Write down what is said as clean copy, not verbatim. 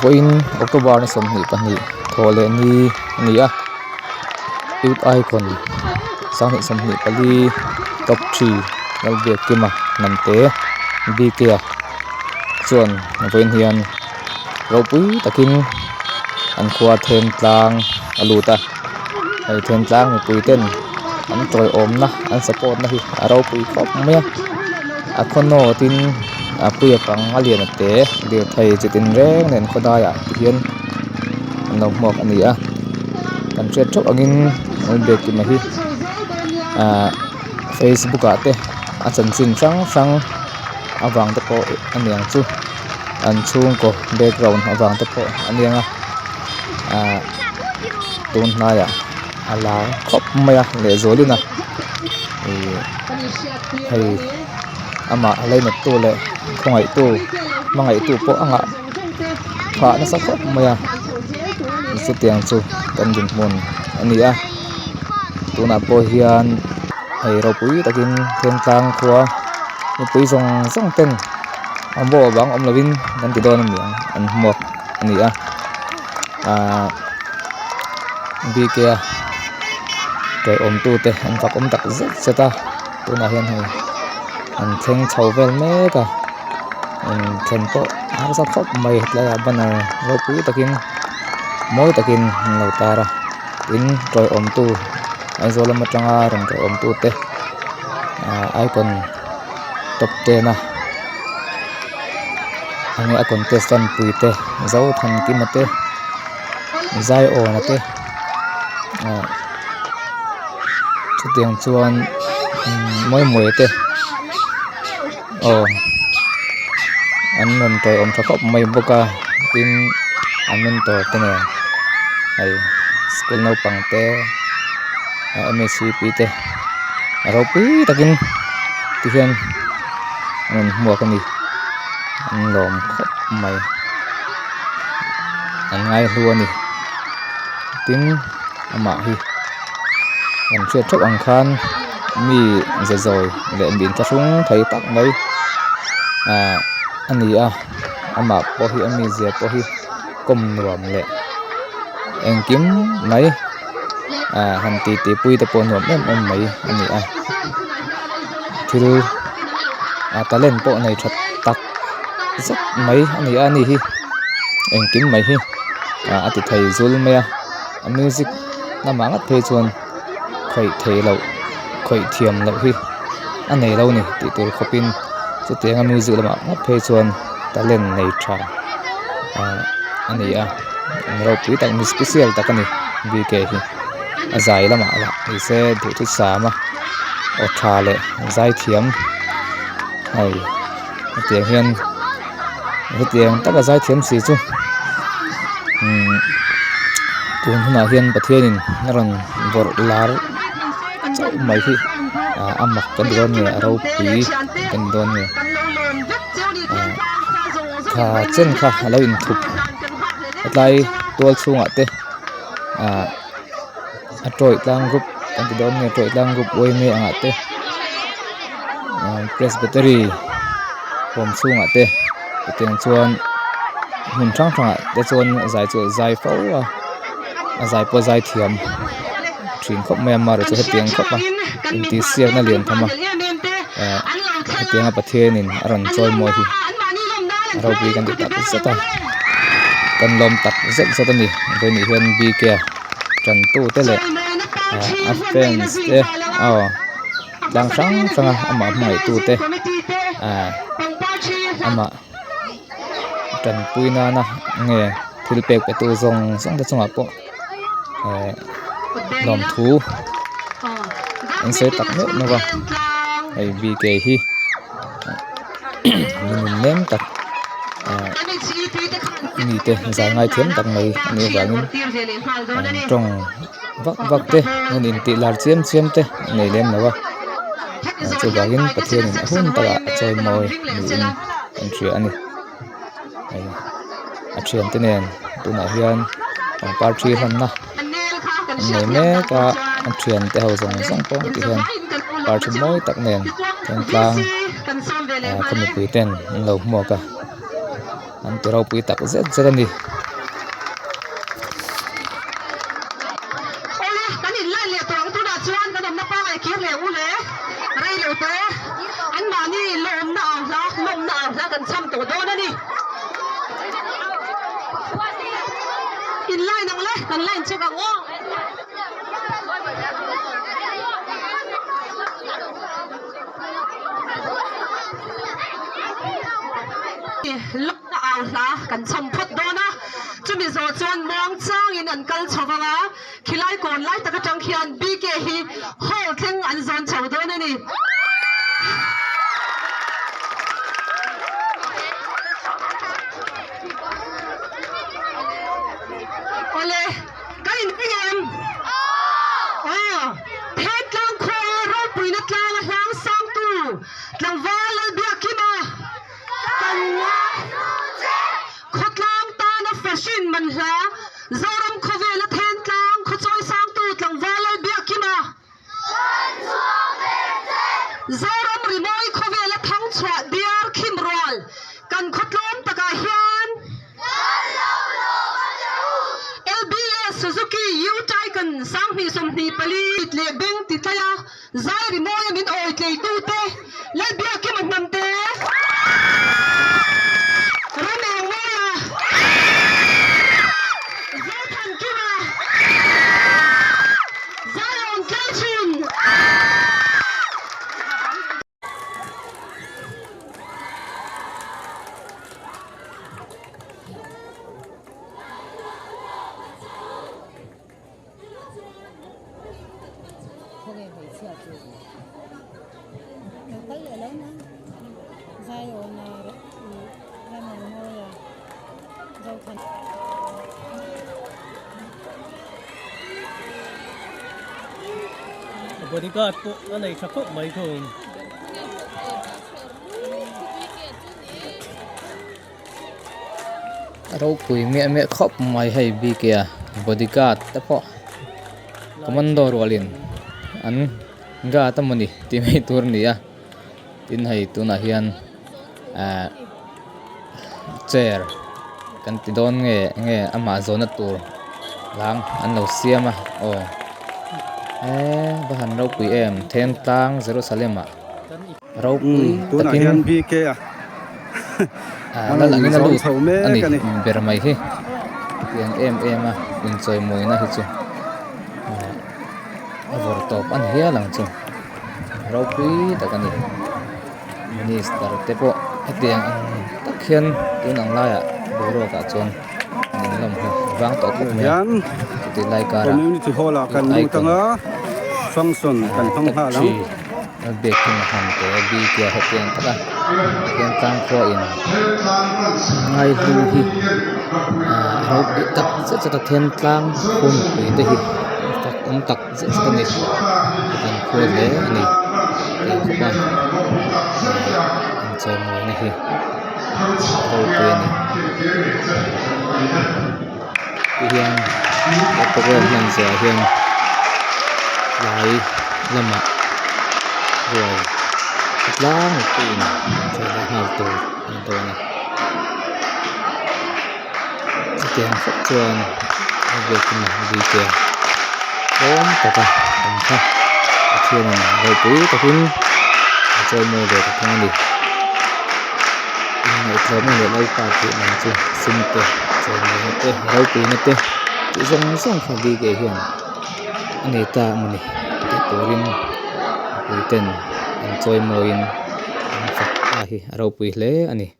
voin October na som ni pani thole ni a youth icon sang ni som ni pali top 3 nal be kima namte bk chuan voin hian ropui takin an khua them tlang aluta ai them tlang ni puiten an troi om na an support na hi ropui khop me a khono tin a puya pang alian te de thai chitin reng nen khodaya hian no mok ania kan chat thok angin be ki ma hi Facebook ate a chan chin sang awang te po aniang chu an chung ko background awang te po anianga tun naya ala khop maya le zolina hei ama leina tu le khongai tu mangai tu po anga pha na sa khop maya chu tiang chu kan din mun ania tuna po hian hei ropui takin then tlang khua ni pui zong ten ambo bang om lovin kan ti don miang an mok ania bk toy om tu te an fak om tak zet seta tuna hian hei an theng chho vel me ka an thlen po har sa khop mai hlaya banner ropui takin moi takin lo tara in toy om tu ai zola matanga rang toy om tu te icon top 10 na ani a contestant puite zo than ki mate zai o na te chu tiang chuan moi te an non toy om thakop mai boka tin amen to tene ai school no pangte MSc pite ropui takin tihian an muakani an lom khop mai an ngai luani tin ama hi an chet thok ang khan mi zezoi le bin ta sung thai tak mai ani ama po hi ami je po hi kom nuam le engkim mai han ti pui ta pon nuam em mai ani thil talent po nei that tak zat mai ani hi engkim mai hi ati thai zul maya music na mangat phe chuan khoi thei lo khoi thiam lo hi anei lo ni ti tur khopin chu tianga music lama ngat phe chuan talent nei tha ani ro pui tak mi special takani bk hi azai lama la ise du thu sama o thale zai thiam ai tiang hian tiang tak zai thiam si chu tun huna hian pathianin naron bor lar chau mai hi amak kan don nge ro pi kan don nge kha chen kha lo in thup atlai tol chunga te troi tlang group kan don nge troi tlang group oi me anga te presbytery hom chunga te tiang chuan mun thang te chuan zai fo zai po zai thiam thin khop me mar chu hetiang khopa inti siak na lian thama hetianga pathianin aron choi mo hi ro pi kan ti tak sata kan lom tak zet satani ni hian bk tran tu te le friends te lang sang ama mai tu te ama tran puina na nge thil pek pe tu zong te chunga po lom thu an se tak me no wa ai bk hi min nem tak ni te za ngai thiam tak mai ni wangin trong vak te nen in ti lar chiam te nei lem lawa chu wangin pathianin hun ta choi moi ni in an thria ani ai a thiam te nen tuna hian ang par thi han na nei me ka an thian te ho zong po ti hian par thi moi tak nen theng tlang komi pui ten lo mo ka an ti ro pui tak zet zet ani ole kan in lai le tong tu da chuan kan na pa ai ki le u le rei le te an ma ni lom na kan cham to do na ni in lai nang le kan lai che ka ngo lúc nào là cần chăm phút đó na chúng mình rồi chọn mong trang in ăn cal chầu vàng á khi lại còn lại tất cả trang khian bi ke hi hol thing ăn zon chầu đó nè ole cái in em hết lang khoa rồi bùi nát lang sang tu lang val bia kima khotlang ta na fashion man la zaram khove la then tlang khotoi sang tu tlang walai bia kima zaram rimoi khove la thang chwa biar khim rol kan khotlom taka hian LBS Suzuki U tai kan sang ni som ni pali le beng ti taya zai rimoi min oi tlei tu te la bia kim nam te bodyguard po anay sa po may kung ro pui me khop mai hei bi kia bodyguard ta po commando rolin an ga ta mani ti mai tur ni a tin hei tu na hian chair kan ti don nge amazon tur lang an lo siama o bahan ro pui em then tang Jerusalem a ro pui takin BK la langin alu ani ber mai hi yang em a enjoy moi na hi chu over top an hia lang chu ro pui takani minister te po atiang takhian tin ang la ya boro ka chon ning lam hi wang to ku me yan ti lai ka ra community hall kan lu tanga function kan thong ha lang bek tin han te bi kia hetiang taka yang tang kho in ngai hu hi ro pi tak se ta then tlang khun pi te hi tak se ni kan kho le ni te ko ba chơi mồi này hi đầu tiên này hiền các program hiện giờ hiền lại làm ạ rồi lá một tiền chơi lại hào tù này tiền phát trường việc mình đi tiền bốn tập à không khác thiên này đầu quý tập in chơi mồi để tập ngon đi ngày thơm này lấy cả chuyện này chứ xin tê chơi mồi tê đầu quý tê chỉ giống phải đi cái hiện anh ấy ta mình cái tổ rin quý tên anh chơi mồi anh phát hi đầu quý lẽ anh ấy